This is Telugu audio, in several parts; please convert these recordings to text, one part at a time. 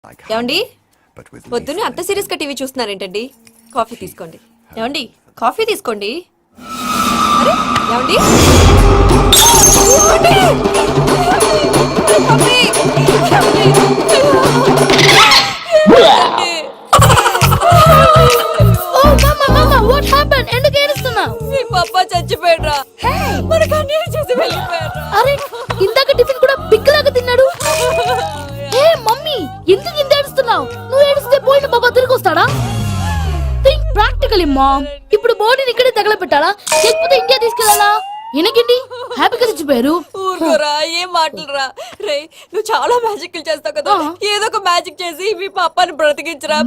ఏమండి పొద్దున్నే అంత సీరియస్ గా టీవీ చూస్తున్నారేంటండి? కాఫీ తీసుకోండి. ఏమండి కాఫీ తీసుకోండి. అరే ఏమండి మీ పప్పా చచ్చిపోయాడ్రా. మనకు అన్యాయం చేసి వెళ్ళిపోయాడ్రా. అరే ఇందాక టిఫిన్ కూడా పిక్కలాగా తిన్నాడు. హే మమ్మీ ఎందుకు ఇంత ఏడుస్తున్నావు? నువ్వు ఏడిస్తే పోయిన బాబా తిరిగి వస్తాడా? Think practically ma'am. ఇప్పుడు బాడీని ఇక్కడే తగలబెట్టాలా లేకపోతే ఇండియా తీసుకెళ్ళాలా? ఎనకండి హ్యాపీగా చచ్చిపోయారు. ఊరుకోరా, ఏం మాటలురా. రే నువ్వు చాలా మ్యాజిక్ చేస్తావు కదా, ఏదో ఒక మ్యాజిక్ చేసి మీ పాపాని బ్రతికించరా.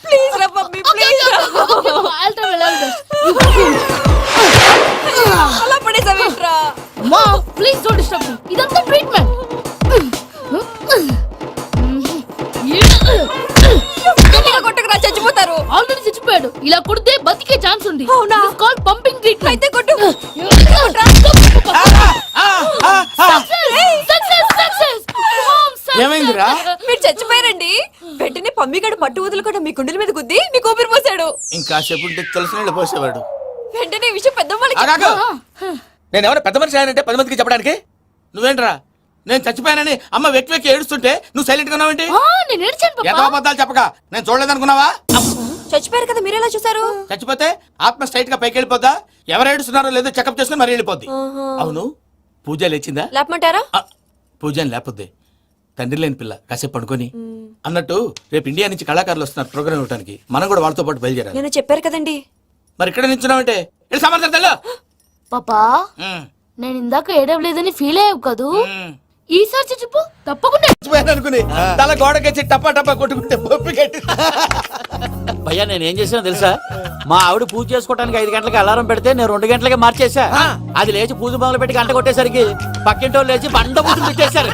ప్లీజ్ రా మమ్మీ, ప్లీజ్ రా. అలా పడేసావేంట్రా? మా ప్లీజ్ డోంట్ డిస్టర్బ్ మీ. ఇదంతా ట్రీట్మెంట్. కొట్టకరా, చచ్చిపోతారు. ఆల్రెడీ చచ్చిపోయాడు. ఇలా కొడితే బతికే ఛాన్స్ ఉంది. అవునా? It's called pumping treatment. అయితే కొట్టు. ఏమైందిరా? మీరు చచ్చిపోయారండి. వెంటనే పమ్మిగాడు పట్టు వదులుకుండా మీ గుండెల మీద గుద్ది మీకు ఊపిరి పోసాడు. ఇంకా చెప్పుంటే తెలిసిన నీళ్ళు పోసేవాడు. వెంటనే ఈ విషయం పెద్ద వాళ్ళకి నేను ఎవరైనా పెద్ద మనిషి ఆయనంటే 10 మందికి చెప్పడానికి. నువ్వేంట్రా నేను చచ్చిపోయానని అమ్మ వెక్కి వెక్కి ఏడుస్తుంటే నువ్వు సైలెంట్ గా ఉన్నావేంటి? నేను ఏడ్చాను పాపా. ఎంతో అబద్ధాలు చెప్పక నేను చూడలేదనుకున్నావా? చచ్చిపోయారు కదా, మీరెలా చూసారు? చచ్చిపోతే ఆత్మ స్ట్రైట్ గా పైకి వెళ్ళిపోద్దా? ఎవరు ఏడుస్తున్నారో లేదో చెకప్ చేసుకుని మరి వెళ్ళిపోద్ది. అవును, పూజ లేచిందా? లేపమంటారా? పూజ లేకపోద్ది. తండ్రి లేని పిల్ల కాసేపు పడుకొని. అన్నట్టు రేపు ఇండియా నుంచి కళాకారులు వస్తున్నారు ప్రోగ్రామ్ ఇవ్వడానికి. మనం కూడా వాళ్ళతో పాటు బయలుదేరాలి. నేను చెప్పారు కదండి. మరి ఇక్కడ నిల్చున్నావంటే వెళ్ళి సమాధానం తెలు. పాపా నేను ఇందాక ఏడవలేదని ఫీల్ అయ్యావు కదూ. ఈసారి చచ్చిపో తప్పకుండా. అనుకుని తల గోడకెచ్చి టపా టపా కొట్టుకుంటే పప్పి కట్టి. భయ్యా నేనేం చేసానో తెలుసా? మా ఆవిడ పూజ చేసుకోవడానికి 5 గంటలకి అలారం పెడితే నేను 2 గంటలకి మార్చేసా. అది లేచి పూజ మొదలు పెట్టి గంట కొట్టేసరికి పక్కింటి వాళ్ళు లేచి బండ పూజలు పెట్టేశారు.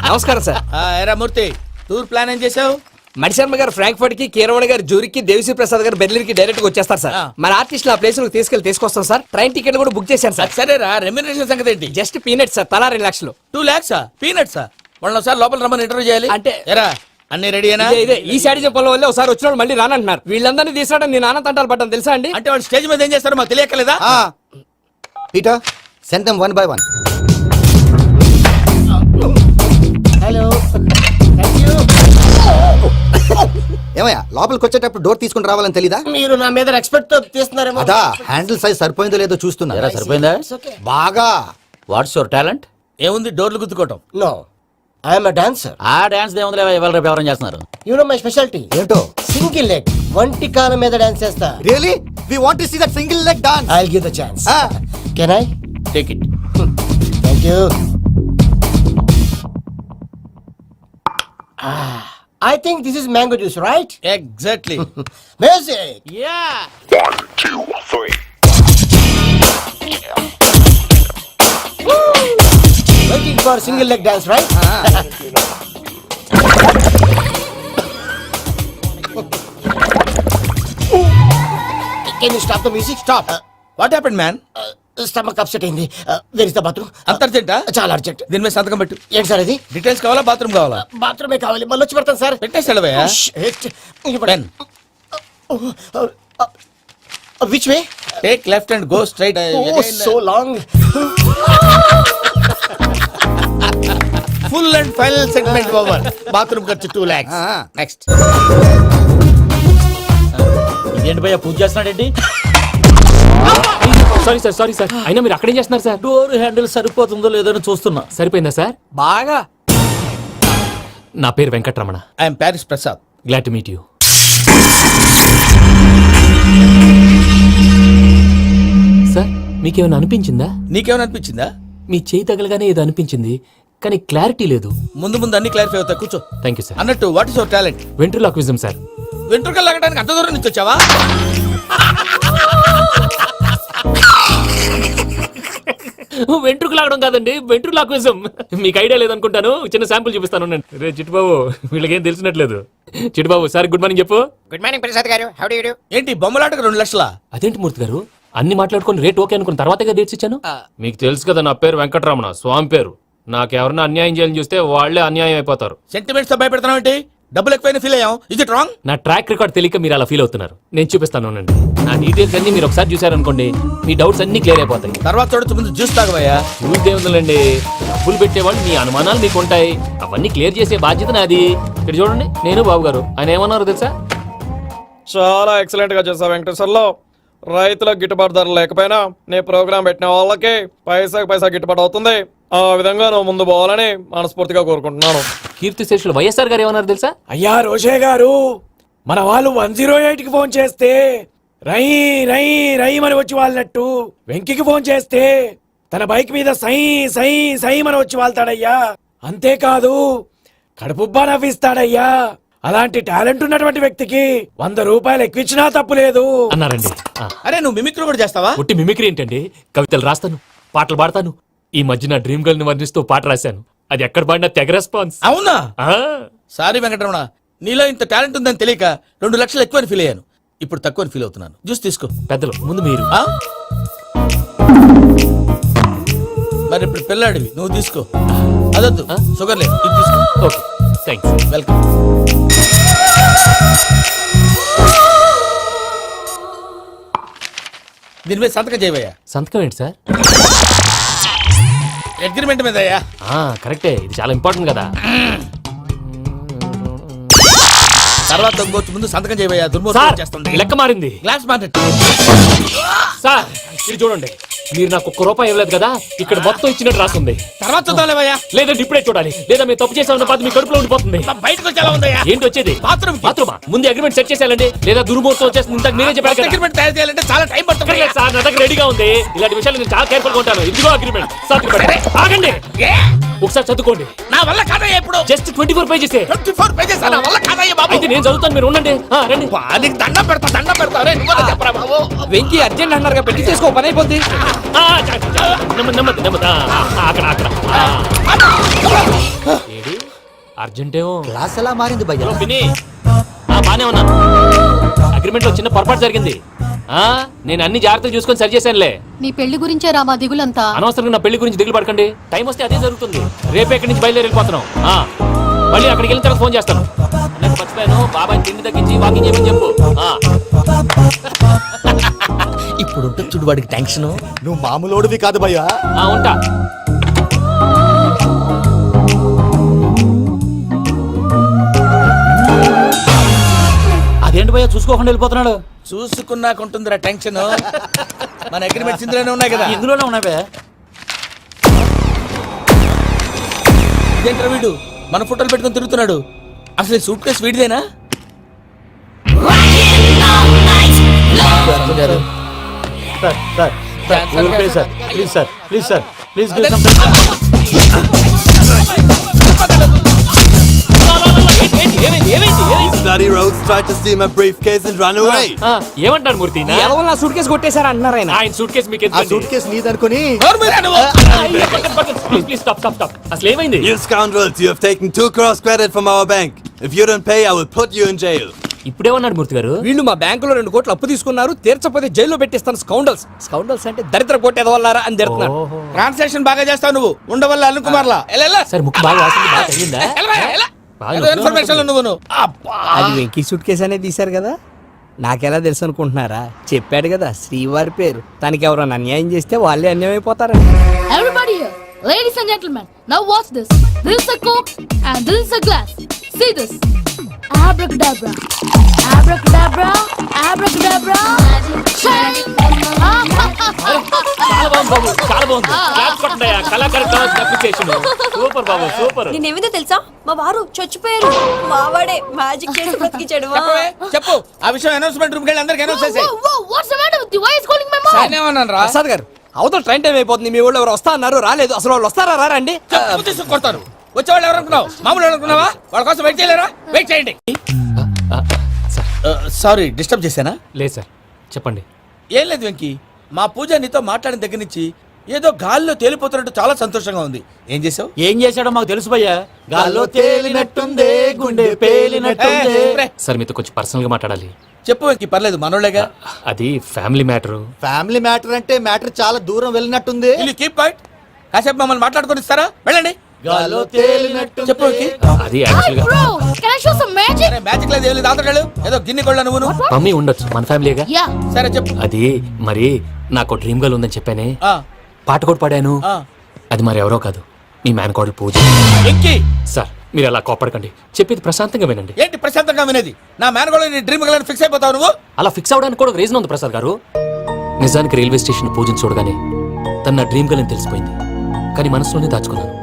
నమస్కారం సార్. ఏరా మూర్తి, టూర్ ప్లాన్ ఏం చేసావు? మణిశర్మ గారు ఫ్రాంక్ఫర్ట్ కి, కీరవాణి గారు జూరిక్, దేవిశ్రీ ప్రసాద్ గారు బెర్లిన్ కి డైరెక్ట్ గా వచ్చేస్తారు సార్. మన ఆర్టిస్ట్ ఆ ప్లేస్ తీసుకొస్తాం సార్. ట్రైన్ టికెట్ కూడా బుక్ చేశాను సార్. సరేరా, రెమ్యూనరేషన్ సంగతి ఏంటి? జస్ట్ పీనట్స్ సార్, తలా 2 లక్షలు. 2 lakhs పీనట్సా? వాళ్ళని ఒకసారి లోపల రమ్మని ఇంటర్వ్యూ చేయాలి. అంటే ఎరా అన్ని రెడీ అయినా? ఇదే ఈ సైడ్ చెప్పడం వల్ల ఒకసారి వచ్చిన మళ్ళీ రానంటున్నారు. వీళ్ళందరినీ తీసుకురావడం నేను నాన్న తంటాలు పడ్డాను తెలుసా అండి. అంటే వాళ్ళు స్టేజ్ మీద ఏం చేస్తారో మాకు తెలియక్కలేదా? Peter, send them one by one. Hello thank you. ఏమయ్యా లోపలికి వచ్చేటప్పుడు డోర్ తీసుకుని రావాలని తెలీదా? మీరు నా మీద ఎక్స్పెక్ట్ తో తీస్తున్నారేమో. అదా హ్యాండిల్ సైజ్ సరిపోయిందో లేదో చూస్తున్నా. సరిపోయిందా? బాగా. What's your talent? ఏముంది డోర్లు గుద్దుకోవటం. No, I am a dancer. ఆ డాన్స్ దేవుందిలే, ఇవాళ రేపు ఎవరైనా చేస్తున్నారు. You know my specialty? ఏంటో? Single leg. వంటి కాలం మీద డాన్స్ చేస్తా. Really? We want to see that single leg dance. I'll give the chance. Can I? Take it. Thank you. I think this is mango juice, right? Exactly. Music. Yeah 1, 2, 3. Waiting for single leg dance, right? Can you stop the music? Stop. What happened man? Stomach upset అయింది. Where is the bathroom? అంత అర్జెంటా? చాలా అర్జెంట్. దీని మీద సంతకం పెట్టు. ఏంటి సార్ ఇది? డీటెయిల్స్ కావాలా, బాత్రూమ్ కావాలా? బాత్రూమే కావాలి. మళ్ళీ వచ్చి పెడతాను సార్. పెట్టేసాడవయ్యా. Shit. Which way? Take left and go straight. Oh, so long. Full and final segment over. Bathroom ఖర్చు 2 lakhs. నెక్స్ట్. ఇదేంటి భయ్యా పూజ చేస్తున్నాడేంటి? Sorry sir. అయినా మీరు అక్కడేం చేస్తున్నారు సార్? డోర్ హ్యాండిల్ సరిపోతుందో లేదో అని చూస్తున్నా. సరిపోయిందా సార్? బాగా. నా పేరు Venkataramana. I'm Paris Prasad. Glad to meet you. Sir మీకేమైనా అనిపించిందా? నీకేమైనా అనిపించిందా? మీ చేయి తగలగానే ఏదో అనిపించింది, కానీ క్లారిటీ లేదు. ముందు ముందు అన్ని క్లారిఫై అవుతాయి, కూర్చో. Thank you sir. అన్నట్టు what is your talent? Ventriloquism sir. వెంట్రుకలు లాగడానికి అంత దూరం నుంచి వచ్చావా? వెంట్రుకు లాగడం కాదండి, వెంట్రులాక్విజం. మీకు ఐడియా లేదనుకుంటాను, చిన్న శాంపుల్ చూపిస్తాను. రే చిట్టుబాబు, వీళ్ళకేం తెలిసినట్లేదు. చిట్టుబాబు సార్ గుడ్ మార్నింగ్ చెప్పు. Good morning, Prasad garu. How do you do? ఏంటి బొమ్మలాటకు 2 లక్షలా? అదేంటి మూర్తి గారు, అన్ని మాట్లాడుకుని రేట్ ఓకే అనుకున్న తర్వాతగా డేట్స్ ఇచ్చాను. మీకు తెలుసు కదా నా పేరు వెంకటరమణ, స్వామి పేరు. నాకెవరన్నా అన్యాయం చేయాలని చూస్తే వాళ్ళే అన్యాయం అయిపోతారు. సెంటిమెంట్స్ తో భయపెడతావు ఏంటి? డబ్బులు ఎక్కువైనా ఫీల్ అయ్యాం. Is it wrong? నా ట్రాక్ రికార్డ్ తెలియక మీరు అలా ఫీల్ అవుతున్నారు. నేను చూపిస్తాను ఉండండి. నా డీటెయిల్స్ అన్ని మీరు ఒకసారి చూసారనుకోండి, మీ డౌట్స్ అన్ని క్లియర్ అయిపోతాయి. తర్వాత చూడొచ్చు, ముందు జ్యూస్ తాగబోయా. చూస్తే ఉందండి, డబ్బులు పెట్టేవాళ్ళు మీ అనుమానాలు మీకు ఉంటాయి. అవన్నీ క్లియర్ చేసే బాధ్యత నాది. ఇక్కడ చూడండి, నేను బాబు గారు. ఆయన ఏమన్నారు తెలుసా? చాలా ఎక్సలెంట్ గా చేసావు వెంకటేశ్వర్లో. రైతులకు గిట్టుబాటు ధర లేకపోయినా నీ ప్రోగ్రాం పెట్టిన వాళ్ళకి పైసాకి పైసా గిట్టుబాటు అవుతుంది. ఆ విధంగా నువ్వు ముందు పోవాలని మనస్ఫూర్తిగా కోరుకుంటున్నాను. కీర్తి శేషులు వైఎస్ఆర్ గారు ఏమన్నారు తెలుసా? అయ్యా రోషే గారు, మన వాళ్ళు 108కి ఫోన్ చేస్తే రై రై రై అని వచ్చి వాళ్ళనట్టు, వెంకికి ఫోన్ చేస్తే తన బైక్ మీద సై సై సై అని వచ్చి వాళ్తాడయ్యా. అంతేకాదు కడుపుబ్బా నవ్విస్తాడయ్యా. అలాంటి టాలెంట్ ఉన్నటువంటి వ్యక్తికి 100 రూపాయలు ఎక్కువిచ్చినా తప్పు లేదు అన్నారండి. అరే నువ్వు మిమిక్రీ కూడా చేస్తావా? ఒట్టి మిమిక్రీ ఏంటండి? కవితలు రాస్తాను, పాటలు పాడతాను. ఈ మధ్య నా డ్రీమ్ గర్ల్ ని వర్ణిస్తూ పాట రాశాను. అది ఎక్కడ పాడినా తెగ రెస్పాన్స్. అవునా? ఆ, సారీ వెంకటరమణ, నీలో ఇంత టాలెంట్ ఉందని తెలియక 2 లక్షలు ఎక్కువని ఫీల్ అయ్యాను. ఇప్పుడు తక్కువని ఫీల్ అవుతున్నాను. జ్యూస్ తీసుకో. పెద్దలు ముందు మీరు. ఆ? మరి ఇప్పుడు పిల్లాడివి, నువ్వు తీసుకో. అదొద్దు, షుగర్ లేదు, ఇది తీసుకో. Okay, thanks. వెల్కమ్. దీని మీద సంతకం చేయవయ్యా. సంతకం ఏంటి సార్? అగ్రిమెంట్ మీద అయ్యా. కరెక్టే, ఇది చాలా ఇంపార్టెంట్ కదా. తర్వాత ఇంకొచ్చి ముందు సంతకం చేయవయ్యా. సార్, దుర్మోహం చేస్తుంది. లెక్క మారింది. Glass market. సార్ ఇది చూడండి, మీరు నాకు 1 రూపాయి ఇవ్వలేదు కదా, ఇక్కడ మొత్తం ఇచ్చినట్టు రాస్తుంది. తర్వాత చూద్దాంలేవయ్యా. లేదంటే ఇప్పుడే చూడాలి, లేదా మేము తప్పు చేసామన్న బాధ మీ కడుపులో ఉండిపోతుంది. బయటకు వచ్చి ఎలా ఉందయ్యా? ఏంటి వచ్చేది? బాత్రూమ్ బాత్రూమా? ముందు అగ్రిమెంట్ సెట్ చేసేయాలండి, లేదా దుర్మూర్తం వచ్చేస్తుంది. ఇంతకు మీరే చెప్పారు కదా. అగ్రిమెంట్ తయారు చేయాలంటే చాలా టైం పడుతుంది. అక్కర్లేదు సార్, నా దగ్గర రెడీగా ఉంది. ఇలాంటి విషయాలు నేను చాలా కేర్ఫుల్ గా ఉంటాను. ఇదిగో అగ్రిమెంట్. ఆగండి, ఒకసారి చదువుకోండి. నా వల్ల కాదయ్యా. ఇప్పుడు జస్ట్ 24 పేజెస్. 24 పేజెస్ నా వల్ల కాదయ్యా బాబు. అయితే నేను చదువుతాను, మీరు ఉండండి. రండి. నీకు దండం పెడతా. రే నువ్వు చెప్పరా బాబు. వెంకీ అర్జెంట్ అన్నారుగా, పెట్టి చేసుకో, పని అయిపోద్ది. నెమ్మది నెమ్మది. అక్కడ అక్కడ. ఏడి అర్జెంటేమో. క్లాస్ ఎలా మారింది భయ్యా? హలో పిన్ని, బానే ఉన్నాను. అగ్రిమెంట్ లో చిన్న పొరపాటు జరిగింది. నేను అన్ని జాగ్రత్తలు చూసుకొని సరి చేశానులే. నీ పెళ్లి గురించే రా మా దిగులంతా. అనవసరంగా నా పెళ్లి గురించి దిగులు పడకండి. టైం వస్తే అదే జరుగుతుంది. రేపే ఇక్కడి నుంచి బయలుదేరి వెళ్ళిపోతున్నాం. మళ్ళీ అక్కడికి వెళ్ళిన తర్వాత ఫోన్ చేస్తాను. అన్నట్టు మర్చిపోయాను, బాబాయ్ తిండి తగ్గించి వాకింగ్ చేయమని చెప్పు. ఇప్పుడు ఉంటుంది చూడు వాడికి టెన్షన్. నువ్వు మామూలోడివి కాదు భయ్యా. ఉంటా. అదేంటి భయ్యా చూసుకోకుండా వెళ్ళిపోతున్నాడు? చూసుకున్నాక ఉంటుందిరా టెన్షన్. మన అగ్రిమెంట్స్ ఇందులోనే ఉన్నాయి కదా. ఇందులోనే ఉన్నాయి భయ్యా. ఇదేంట్రా వీడు మన ఫోటోలు పెట్టుకొని తిరుగుతున్నాడు? అసలు ఈ సూట్ కేసు వీడిదేనా? Please sir, please sir, please. Bloody rogues tried to steal my briefcase and run away. ఏమంటారు మూర్తి? నా సూట్ కేసు కొట్టేశారు అంటున్నారు ఆయన. ఆయన సూట్ కేసు మీకు ఆ సూట్ కేసు నీదనుకుని ప్లీజ్ స్టాప్ స్టాప్ స్టాప్. అసలు ఏమైంది? You scoundrels, you have taken 2 crores credit from our bank. If you don't pay, I will put you in jail. ఇప్పుడేమన్నాడు మూర్తి గారు? వీళ్ళు మా బ్యాంకులో 2 కోట్లు అప్పు తీసుకున్నారు, తీర్చపోతే జైల్లో పెట్టిస్తాను. స్కౌండల్స్. స్కౌండల్స్ అంటే దరిద్ర కొట్టేదవల్లారా అని తిడుతున్నాడు. ట్రాన్సాక్షన్ బాగా చేస్తావు నువ్వు. ఉండవల్ల అల్లు కుమార్లా. సార్ ముక్కు బాగా వాసింది, బాగా తగిలిందా? ఇన్ఫర్మేషన్ నువ్వు. అది వెంకీ సూట్ కేసు అనేది తీశారు కదా, నాకెలా తెలుసు అనుకుంటున్నారా? చెప్పాడు కదా శ్రీవారి పేరు. తనకి ఎవరైనా అన్యాయం చేస్తే వాళ్ళే అన్యాయం అయిపోతారు. Everybody here, ladies and gentlemen, now watch this. This is a coke and this is a glass. See this. Abracadabra, abracadabra, abracadabra. Shine. చాలా బాగుంది బాబు, చాలా బాగుంది. క్లాప్స్ కొట్టండి. కళాకారు అప్లికేషన్ సూపర్ బాబు, సూపర్. నేనేమిదో తెలుసా, మా వారు చచ్చిపోయారు. మావాడే మ్యాజిక్ చేసి బ్రతికించాడు. చెప్పు ఆ విషయం. అనౌన్స్మెంట్ రూమ్ కెళ్ళి అందరికి అనౌన్స్ చేసేయ్. Whoa, what's the matter with you? Why is calling my mom? నేనేమన్నాను రా? ప్రసాద్ గారు, అవతల ట్రైన్ టైం అయిపోతుంది. మీ వాళ్ళు ఎవరు వస్తా అన్నారు, రాలేదు. అసలు వాళ్ళు వస్తారా రారండి? కొడతారు. వచ్చేవాళ్ళు ఎవరు అనుకున్నావు? మామూలు అనుకున్నావా? వాళ్ళ కోసం వెయిట్ చేయలేరా? వెయిట్ చేయండి. సారీ డిస్టర్బ్ చేశానా? లేదు సార్, చెప్పండి. ఏం లేదు వెంకీ, మా పూజ నీతో మాట్లాడిన దగ్గర నుంచి ఏదో గాల్లో తేలిపోతున్నట్టు చాలా సంతోషంగా ఉంది. ఏం చేసావు? ఏం చేశాడో మాకు తెలుసు భయ్యా. గాల్లో తేలినట్టుందే, గుండె పేలినట్టుందే. సార్ మీతో కొంచెం పర్సనల్ గా మాట్లాడాలి. చెప్పు వెంకీ, పర్లేదు మనోళ్ళేగా. అది ఫ్యామిలీ మ్యాటర్. ఫ్యామిలీ మ్యాటర్ అంటే మ్యాటర్ చాలా దూరం వెళ్ళినట్టుంది. Keep quiet. కాసేపు మమ్మల్ని మాట్లాడుకొని ఇస్తారా? వెళ్ళండి. గాల్లో తేలినట్టు చెప్పు వెంకీ. అది యాక్చువల్ గా bro can I show some magic అరే, మ్యాజిక్ లేదు, ఏం లేదు, ఆతడాలు ఏదో గిన్నె కొళ్ళ నువ్వు. మమ్మీ ఉండొచ్చు, మన ఫ్యామిలీగా. యా సరే చెప్పు. అది మరి నాకు డ్రీమ్ గర్ల్ ఉందని చెప్పానే, ఆ, పాట కూడా పాడాను. ఆ. అది మరి ఎవరో కాదు, మీ మేనకోడలు పూజ. వెంకీ, సార్ మీరు అలా కోపడకండి, చెప్పేది ప్రశాంతంగా వినండి. ఏంటి ప్రశాంతంగా వినేది? నా మేనగోళ నీ డ్రీమ్ గర్ల్ ఫిక్స్ అయిపోతావు నువ్వు. అలా ఫిక్స్ అవడానికి కూడా రీజన్ ఉంది ప్రసాద్ గారు. నిజానికి రైల్వే స్టేషన్ పూజను చూడగానే తన నా డ్రీమ్ గర్ల్ అని తెలిసిపోయింది, కానీ మనసులోనే దాచుకున్నాను.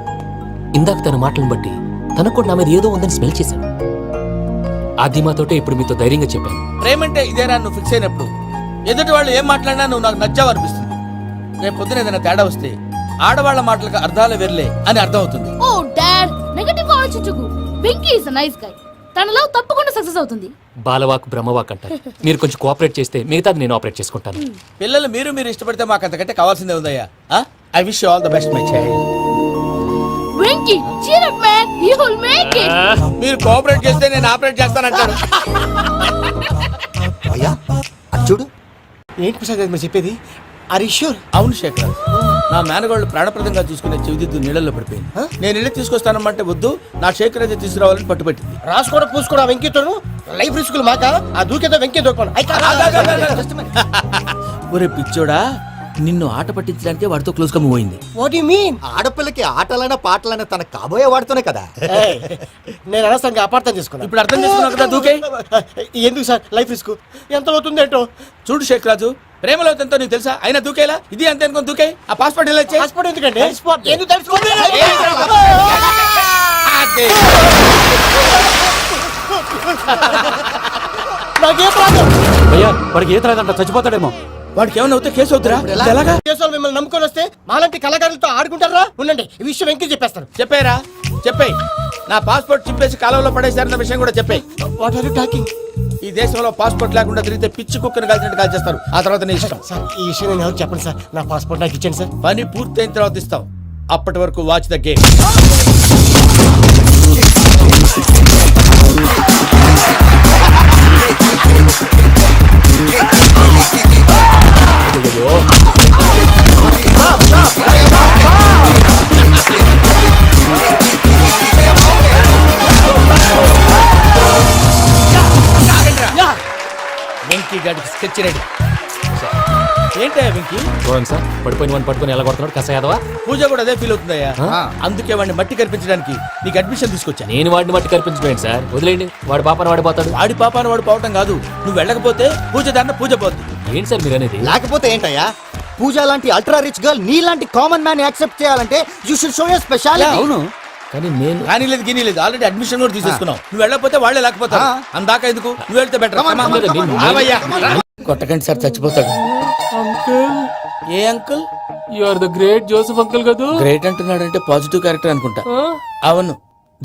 ఇందాక తన మాటలను బట్టి తనకు కూడా నా మీద ఏదో ఉందని స్మెల్ చేశాను. ఆ ధీమాతోటే ఇప్పుడు మీతో ధైర్యంగా చెప్పాను. ప్రేమంటే ఇదేరా నువ్వు ఫిక్స్ అయినప్పుడు. ఎదుటి వాళ్ళు ఏం మాట్లాడినా నువ్వు నాకు నచ్చావు అనిపిస్తుంది. రేపు పొద్దున ఏదైనా తేడా వస్తే ఆడవాళ్ల మాటలకు అర్థాలు వెర్లే అని అర్థం అవుతుంది. ఓ డాడ్ నెగటివ్ ఆలోచించకు. Venky is a nice guy. తన లవ్ తప్పకుండా సక్సెస్ అవుతుంది. బాలవాక్ బ్రహ్మవాక్ అంటారు. మీరు కొంచెం కోఆపరేట్ చేస్తే మిగతాది నేను ఆపరేట్ చేసుకుంటాను. పిల్లలు మీరు ఇష్టపడితే మాకు అంతకంటే కావాల్సిందే ఉందయ్యా. I wish all the best my child. Venky cheer up man, you will make it. మీరు కోఆపరేట్ చేస్తే నేను ఆపరేట్ చేస్తానంటారు. భయ్యా అది చూడు. ఏంటి ప్రసాద్ గారు మీరు చెప్పేది? Are you sure? అవును శేఖర్, నా మేనగోళ్ళు ప్రాణప్రదంగా చూసుకునే చెవిదిద్దు నీళ్ళల్లో పడిపోయింది. నేను ఇల్లు తీసుకొస్తానమ్మంటే వద్దు, నా శేఖర్ అయితే తీసుకురావాలని పట్టుబట్టింది. రాసుకోవడం పూసుకోవడం వెంకీతోను లైఫ్ రిస్కులు మాక ఆ దూకేదో వెంకీ దూకోను. ఒరే పిచ్చోడా, నిన్ను ఆట పట్టించడానికే వాడితో క్లోజ్ గా మూవ్ అయింది. What you mean? ఆడపిల్లకి ఆటలైనా పాటలైనా తన కాబోయే వాడుతూనే కదా. నేను అనవసరంగా అపార్థం చేసుకున్నా. ఇప్పుడు అర్థం చేసుకున్నావు కదా, దూకే. ఎందుకు సార్ లైఫ్ రిస్క్ ఎంత అవుతుంది ఏంటో? చూడు శేఖర్ రాజు, ప్రేమలో ఎంతో నీకు తెలుసా? అయినా దూకేలా? ఇది అంతే అనుకుని దూకే. ఆ పాస్పోర్ట్ ఇలా ఇచ్చే. పాస్పోర్ట్ ఎందుకండి? ఎందుకు తెలుసుకోండి. నాకేం ప్రాబ్లం? భయ్యా వాడికి ఈత రాదంట, చచ్చిపోతాడేమో. వాడికి ఏమైనా అవుతే కేసు అవుతురా? ఎలాగా? దేశాలు మిమ్మల్ని నమ్ముకొని వస్తే మాలాంటి కళాకారులతో ఆడుకుంటారా? ఉండండి, ఈ విషయం వెంకీ చెప్పేస్తాను. చెప్పేరా, చెప్పేయ్. నా పాస్పోర్ట్ చింపేసి కాలంలో పడేశారన్న విషయం కూడా చెప్పేయ్. What are you talking? ఈ దేశంలో పాస్పోర్ట్ లేకుండా తిరిగితే పిచ్చి కుక్కను కాల్చినట్టు కాల్చేస్తారు. ఆ తర్వాత నీ ఇష్టం. సార్ ఈ విషయం నేను ఎవరికి చెప్పండి సార్. నా పాస్పోర్ట్ నాకు ఇచ్చేయండి సార్. పని పూర్తయిన తర్వాత ఇస్తాం. అప్పటి వరకు వాచ్ ద గేమ్. వెంకీ గాడికి స్కెచ్ రెడీ. ఏంటయ్యా వెంకీ? చూడండి సార్, పడిపోయిన వాడిని పట్టుకొని ఎలా కొడుతున్నాడు కసయాదవా. పూజ కూడా అదే ఫీల్ అవుతుందయ్యా. అందుకే వాడిని మట్టి కనిపించడానికి నీకు అడ్మిషన్ తీసుకొచ్చాను. నేను వాడిని మట్టి కనిపించలేదు సార్, వదిలేండి. వాడి పాపని వాడిపోతాడు. వాడి పాపాను వాడు పోవటం కాదు, నువ్వు వెళ్ళకపోతే పూజ దాన్న పూజ పోద్ది. ఏంటి సార్ మీరు అనేది? లేకపోతే ఏంటయ్యా, పూజ లాంటి అల్ట్రా రిచ్ గర్ల్ నీ లాంటి కామన్ మ్యాన్ యాక్సెప్ట్ చేయాలంటే you should show your speciality. అవును, కానీ నేను కానీ లేదు గిని లేదు, ఆల్రెడీ అడ్మిషన్ కూడా తీసేసుకున్నావు. నువ్వు వెళ్ళకపోతే వాళ్ళే లేకపోతారు. అందాక ఎందుకు, నువ్వు వెళ్తే బెటర్. కొట్టకండి సార్, చచ్చిపోతాడు. ఏ uncle? You are the great Joseph uncle కదా. గ్రేట్ అంటున్నాడంటే పాజిటివ్ క్యారెక్టర్ అనుకుంటా. అవును,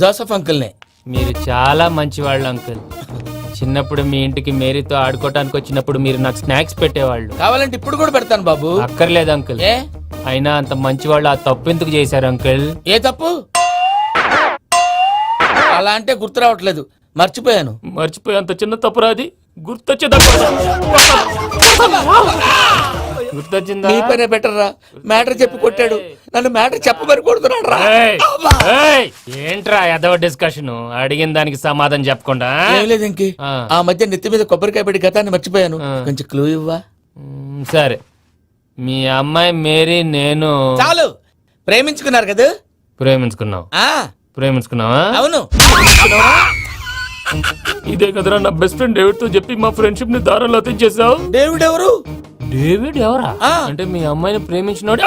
జోసఫ్ అంకుల్నే. మీరు చాలా మంచివాళ్ళు అంకుల్. చిన్నప్పుడు మీ ఇంటికి మేరీతో ఆడుకోవటానికి వచ్చినప్పుడు మీరు నాకు స్నాక్స్ పెట్టేవాళ్ళు. కావాలంటే ఇప్పుడు కూడా పెడతాను బాబు. అక్కర్లేదు అంకుల్. ఏ అయినా అంత మంచివాళ్ళు ఆ తప్పు ఎందుకు చేశారు అంకుల్? ఏ తప్పు? అలా అంటే గుర్తు రావట్లేదు, మర్చిపోయాను. మర్చిపోయి అంత చిన్న తప్పురాది గుర్తొచ్చేదా? గుర్తొచ్చిందా? నీ పనే బెటర్ రా. మ్యాటర్ చెప్పి కొట్టాడు, నన్ను మ్యాటర్ చెప్పమని కొడుతున్నాడు రా. ఏయ్, ఏయ్, ఏంట్రా ఎదవ డిస్కషన్? అడిగిన దానికి సమాధానం చెప్పకుండా. ఏం లేదు ఇంకి, ఆ మధ్య నెత్తి మీద కొబ్బరికాయ పెట్టి గతాన్ని మర్చిపోయాను. కొంచెం క్లూ ఇవ్వా? సరే, మీ అమ్మాయి మేరీ నేను చాలు. ప్రేమించుకున్నారు కదా? ప్రేమించుకున్నావు. ప్రేమించుకున్నావా? అవును. ఇదే కదరా నా బెస్ట్ ఫ్రెండ్ డేవిడ్ తో చెప్పి మా ఫ్రెండ్షిప్ ని దారంలో తెచ్చేసావు. డేవిడ్ ఎవరు? డేవిడ్ ఎవరా? అంటే మీ అమ్మాయిని ప్రేమించినోడు.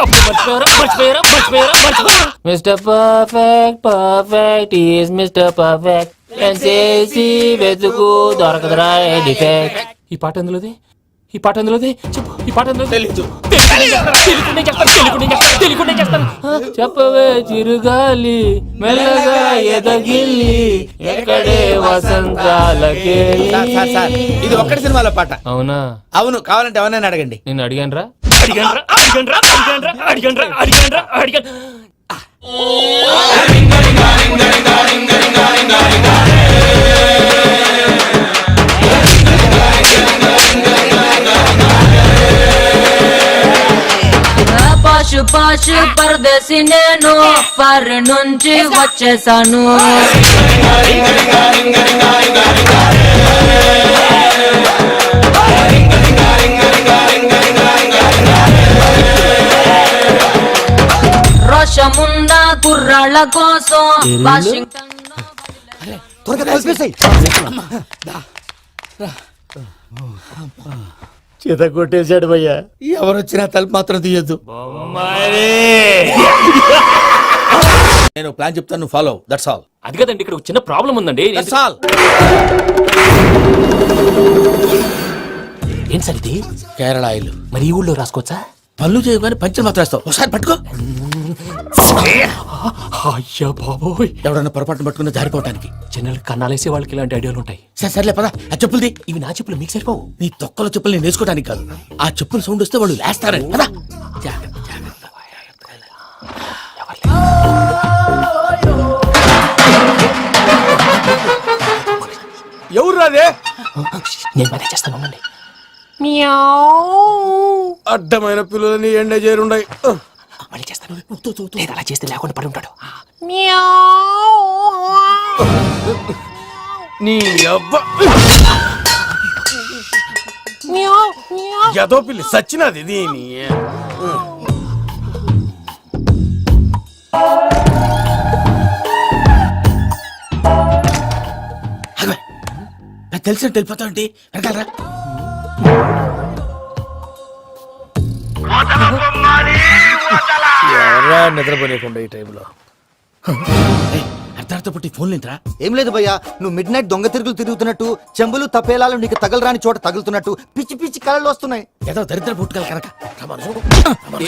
Mister perfect, perfect is mister perfect చేసి వెతుకు దొరకదురా డిఫెక్ట్. ఈ పాట ఎందులోది? ఈ పాట ఎందులోది? చెప్పు. ఈ పాట ఎందులో? తెలీదు. చెప్పవే చిరుగాలి మెల్లగా ఎదగిల్లి ఎక్కడే వసంతాలకే. ఇది ఒక్కటి సినిమాలో పాట. అవునా? అవును. కావాలంటే ఎవరైనా అడగండి. నేను అడిగాను రా. పాషు పాషు పరదే చేసి నేను ఫర్ నుంచి వచ్చేసాను. రోషమున్న కుర్రాళ్ళ కోసం వాషింగ్టన్ త్వరగా కలిపేసాయి. చేత కొట్టేశాడు భయ్యా. ఎవరు వచ్చినా తలుపు మాత్రం తీయద్దు. నేను ప్లాన్ చెప్తాను, నువ్వు ఫాలో. That's all. అది కదండి, ఇక్కడ ఒక చిన్న ప్రాబ్లం ఉందండి. That's all. ఏంటి సార్ ఇది? కేరళ ఆయిల్. మరి ఈ ఊళ్ళో రాసుకోవచ్చా? పనులు చేయగానే పంచర్ మాత్రం వేస్తావు. ఒకసారి పట్టుకో. అయ్యా బాబోయ్, ఎవడన్నా పొరపాటున పట్టుకున్న జారిపోవటానికి. జనరల్ కన్నాలేసే వాళ్ళకి ఇలాంటి ఐడియాలు ఉంటాయి. సర్లే పదా. ఆ చెప్పులది. ఇవి నా చెప్పులు, మీకు సరిపోవు. నీ తొక్కల చెప్పులు నేను వేసుకోవడానికి కాదు, ఆ చెప్పులు సౌండ్ వస్తే వాళ్ళు లేస్తారని. పదా. ఎవరు రాదే? నేను మేనేజ్ చేస్తాను, ఉండండి. అడ్డమైన పిల్లలని ఎండ చేరుండయి. మళ్ళీ చేస్తాను. లేదు, అలా చేస్తే లేకుండా పడి ఉంటాడు. నీ అవ్వ ఎదో పిల్లి సచ్చినది దీని. నాకు తెలిసినట్టు వెళ్ళిపోతావంటే వెనకాలరా. ఎవరా నిద్రపోలేకుండా ఈ టైంలో? అర్ధార్థ పుట్టి ఫోన్ లేంట్రా. ఏం లేదు భయ్యా, నువ్వు మిడ్ నైట్ దొంగ తిరుగులు తిరుగుతున్నట్టు, చెంబులు తపేలాలు నీకు తగలరాని చోట తగులుతున్నట్టు పిచ్చి పిచ్చి కళలు వస్తున్నాయి. ఏదో దరిద్ర పుట్టుకల కనుక.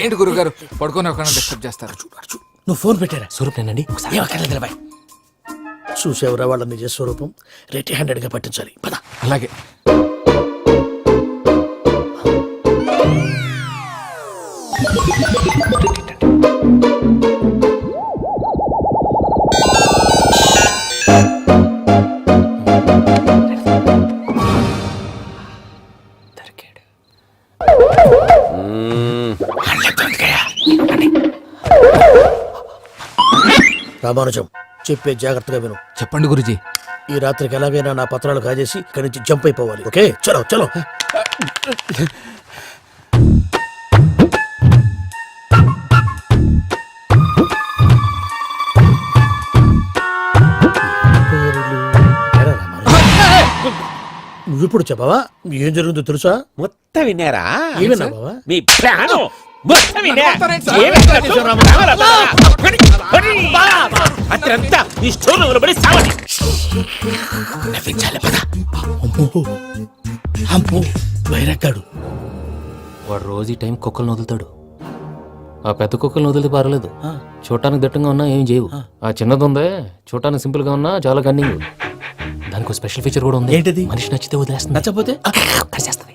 ఏంటి గురుగారు పడుకొని ఒక డిస్టర్బ్ చేస్తారు? నువ్వు ఫోన్ పెట్టారా? స్వరూప్ నేనండి, ఒకసారి. ఏమక్కర్లేదు బాయ్. చూసేవరా వాళ్ళ నిజ స్వరూపం. రెట్టి హ్యాండెడ్ గా పట్టించాలి. పద. అలాగే. రామానుజం, చెప్పే జాగ్రత్తగా విను. చెప్పండి గురుజీ. ఈ రాత్రికి ఎలాగైనా నా పత్రాలు కాజేసి ఇక్కడి నుంచి జంప్ అయిపోవాలి. ఓకే, చలో చలో. నువ్విప్పుడు చెప్పవా ఏం జరుగుతుందో తెలుసా? మొత్తం విన్నారా? ఏమన్నా బావా? మీ ప్రాణం అత్రంతా మీ స్టోర్లో పడి సావండి. నవ్వించాలి. పద. అమ్మో అమ్మో వైరక్కాడు. వాడు రోజు ఈ టైం కుక్కలను వదులుతాడు. ఆ పెద్ద కుక్కలను వదిలితే పర్లేదు, చూడటానికి దట్టంగా ఉన్నా ఏం చేయవు. ఆ చిన్నది ఉందే, చూడటానికి సింపుల్ గా ఉన్నా చాలా కన్నింగ్. దానికి ఒక స్పెషల్ ఫీచర్ కూడా ఉంది. ఏంటిది? మనిషి నచ్చితే వదిలేస్తుంది, నచ్చపోతే కరిచేస్తుంది.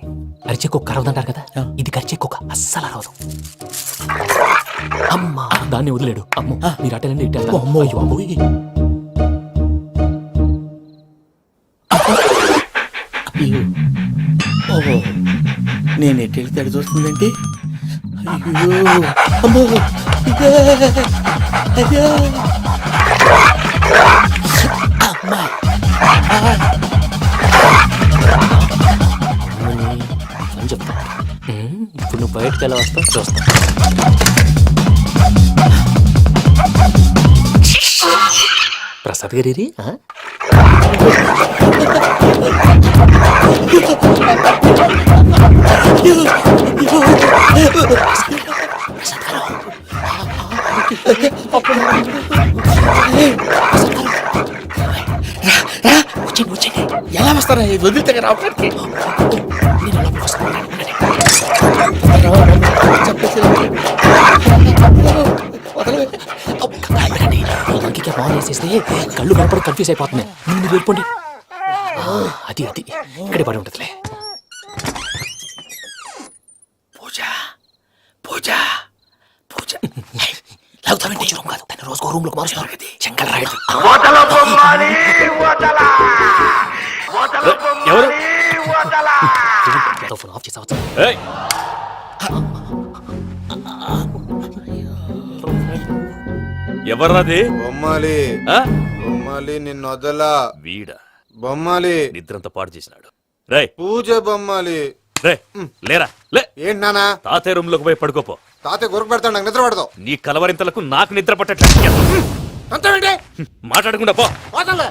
అరిచే కుక్క అరవదంటారు కదా, ఇది కరిచే కుక్క అస్సలు అరవదు. అమ్మా, దాన్ని వదిలేడు. అమ్మో, మీరు అటెండి ఇటు వెళ్తారు. అమ్మో, అయ్యో, అమ్మో. ఓహో, నేను ఎటు వెళ్తాడు చూస్తుందంటే. అయ్యో అమ్మో. అయ్యో అమ్మా. అని చెప్తా. ఇప్పుడు నువ్వు బయటకు ఎలా వస్తావు చూస్తా. ప్రసాద్ గారి ఎలా వస్తారా? వదిలితే రావడానికి. ఇంకే బాగా వేసేస్తే కళ్ళు కనపడి కన్ఫ్యూజ్ అయిపోతున్నాయి. మీరు వెళ్ళిపోండి. అది అది ఇక్కడే పడి ఉంటుందిలే. పూజ పూజ పూజ. లాగుతామంటే రూమ్ కాదు, దాన్ని రోజుకో రూమ్ లోకి మారుస్తారు. చెంగల్ రాయడు. ఫోన్ ఆఫ్ చేసావచ్చు. ఎవర్రాది బొమ్మాలి ఆ? బొమ్మాలి నిన్ను వదలా వీడా బొమ్మాలి నిద్రంతా పాడు చేసినాడు. రేయ్ పూజ బొమ్మాలి రే లేరా లే ఏంటి నానా తాతయ్య రూమ్ లోకి పోయి పడుకోపో. తాతయ్య గురకు పెడతాడు నాకు నిద్ర పడతావు నీ కలవరింతలకు నాకు నిద్ర పట్టట్లేదు. అంతేంటి మాట్లాడకుండా పో. పోతాలే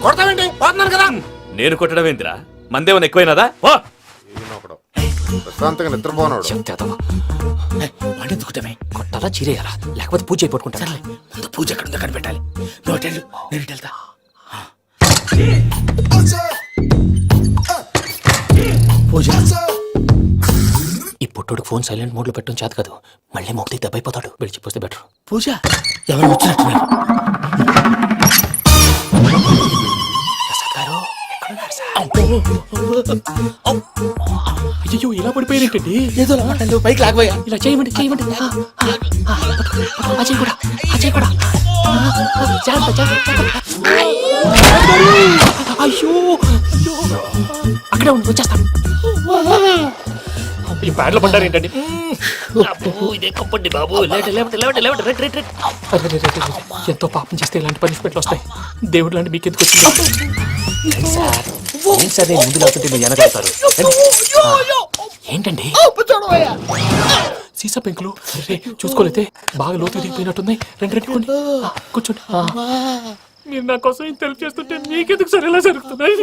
కొడతావేంటి పోతున్నాను కదా నేను కొట్టడం ఏంటిరా? మందేమన్నా ఎక్కువైనదా? పో. ప్రశాంతంగా నిద్రపోనాడు వాడెందుకుంటామే కొట్టాలా చీరేయాలా లేకపోతే పూజ అయిపోట్టుకుంటా. ముందు పూజ ఎక్కడ ఉందో కనిపెట్టాలి. నువ్వు అటెండు, నేను ఇటు వెళ్తా. పూజ ఈ పుట్టోడికి ఫోన్ సైలెంట్ మోడ్ లో పెట్టడం చేత కాదు. మళ్ళీ మొక్కి దెబ్బైపోతాడు. విడిచిపోతే బెటర్. పూజ ఎవరు వచ్చినట్టున్నారు? ప్రసాద్ గారు ఎక్కడున్నారు సార్? అయ్యో ఇలా పడిపోయినట్టండి. ఏదో మాట్లాడు పైకి లాగబోయా. ఇలా చేయమండి చేయమండి. అజయ్ కూడా అజయ్ కూడా జాగ్రత్త, జాగ్రత్త, జాగ్రత్త. అయ్యో అక్కడే ఉండి వచ్చేస్తాను. ఈ బ్యాడ్లో పడ్డారు ఏంటండి? ఇదే కప్పండి బాబు. ఎంతో పాపం చేస్తే ఇలాంటి పనిష్మెంట్లు వస్తాయి. దేవుడు లాంటి మీకు ఎందుకు వచ్చింది సార్? ఏం సార్ నేను ముందు లేకుంటే మీరు వెనకాడతారు. ఏంటండి సీసా పెంకులు చూసుకోలేతే బాగా లోతు దిగిపోయినట్టున్నాయి. రెండు కూర్చోండి. మీరు నా కోసం ఇంత హెల్ప్ చేస్తుంటే మీకెందుకు సరే ఎలా జరుగుతున్నాయి?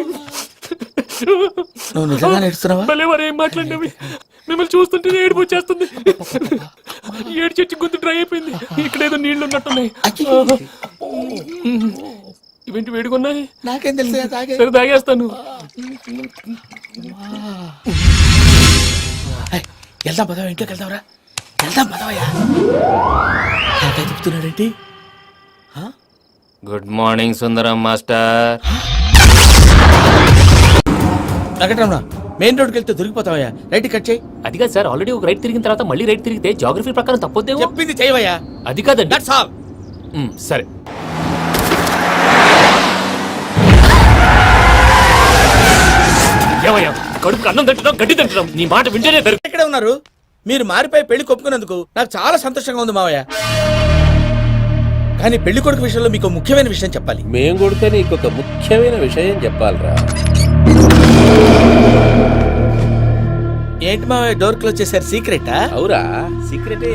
నువ్వు నిజంగా నేర్చుతున్నావా? భలే వారు ఏం మాట్లాడినవి. మిమ్మల్ని చూస్తుంటే ఏడుపు వచ్చేస్తుంది. ఏడు చెట్టు గొంతు డ్రై అయిపోయింది. ఇక్కడ ఏదో నీళ్లు ఉన్నట్టున్నాయి. ఇవేంటి వేడుకున్నాయి? నాకేం తెలుసు. సరే తాగేస్తాను. వెళ్దాం పదవా, ఇంట్లోకి వెళ్దాంరా. వెళ్దాం పదవయ్యా. నాకై చెప్తున్నాడేంటి? గుడ్ మార్నింగ్ సుందరం మాస్టర్. వెంకటరమణ మెయిన్ రోడ్కి వెళ్తే దొరికిపోతావయ్యా. రైట్ కట్ చేయి. అది కాదు సార్, ఆల్రెడీ ఒక రైట్ తిరిగిన తర్వాత మళ్ళీ రైట్ తిరిగితే జాగ్రఫీ ప్రకారం తప్పొద్దేమో. చెప్పింది చేయవయ్యా. అది కాదండి. That's all. సరే ఏమయ్యా కడుపుకి అన్నం తింటున్నాం గడ్డి తింటున్నాం. నీ మాట వింటేనే ఎక్కడ ఉన్నారు? మీరు మారిపోయి పెళ్లి కొప్పుకున్నందుకు నాకు చాలా సంతోషంగా ఉంది మావయ్య. కానీ పెళ్లి కొడుకు విషయంలో మీకు ముఖ్యమైన విషయం చెప్పాలి. మేం కొడితే నీకు ఒక ముఖ్యమైన విషయం చెప్పాలిరా. ఏంటి మావయ్య డోర్ క్లోజ్ చేశారు? సీక్రెటా? అవురా సీక్రెటే.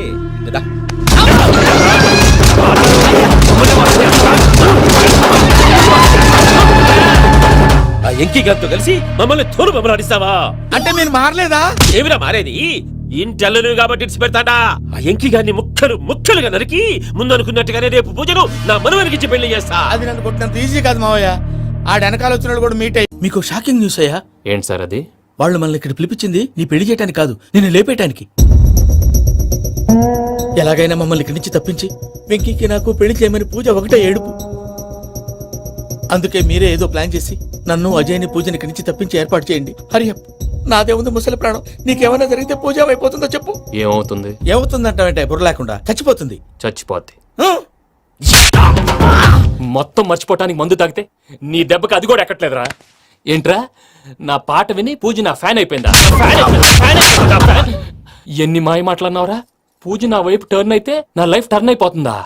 ఆ ఎంకి గారితో కలిసి మమ్మల్ని తోలు బొమ్మలాడిస్తావా? అంటే మీరు మారలేదా? ఏమిరా మారేది? ఇంటల్లు కాబట్టి ఇడిచి పెడతాడా? ఆ ఎంకి గారిని ముక్కలుగా నరికి ముందు అనుకున్నట్టుగానే రేపు పూజను నా మనవరికిచ్చి పెళ్లి చేస్తా. అది నన్ను కొట్టినంత ఈజీ కాదు మావయ్య. ఆ వెనకాల వచ్చిన కూడా మీట్ అయ్యి. మీకు షాకింగ్ న్యూస్ అయ్యా. ఏంటి సార్ అది? వాళ్ళు మనల్ని ఇక్కడ పిలిపించింది నీ పెళ్లి చేయడానికి కాదు, నేను లేపేయటానికి. ఎలాగైనా మమ్మల్ని ఇక్కడి నుంచి తప్పించి వెంకీకి నాకు పెళ్లి చేయమని పూజ ఒకటే ఏడుపు. అందుకే మీరే ఏదో ప్లాన్ చేసి నన్ను అజయ్ని పూజని ఇక్కడి నుంచి తప్పించి ఏర్పాటు చేయండి. హరియప్. నాదే ఉంది ముసలి ప్రాణం. నీకేమైనా జరిగితే పూజ అయిపోతుందో చెప్పు. ఏమవుతుంది? ఏమవుతుందంటావంటే బుర్ర లేకుండా చచ్చిపోతుంది. చచ్చిపోద్ది. మొత్తం మర్చిపోవటానికి మందు తాగితే నీ దెబ్బకి అది కూడా ఎక్కట్లేదురా. ఏంట్రా నా పాట విని పూజ నా ఫ్యాన్ అయిపోయిందా? ఎన్ని మాయ మాట్లాడినావురా? పూజ నా వైపు టర్న్ అయితే నా లైఫ్ టర్న్ అయిపోతుందా?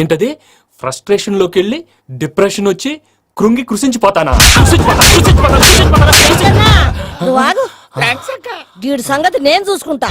ఏంటది? ఫ్రస్ట్రేషన్ లోకి వెళ్ళి డిప్రెషన్ వచ్చి కృంగి కృషించిపోతానా? సంగతి నేను చూసుకుంటా.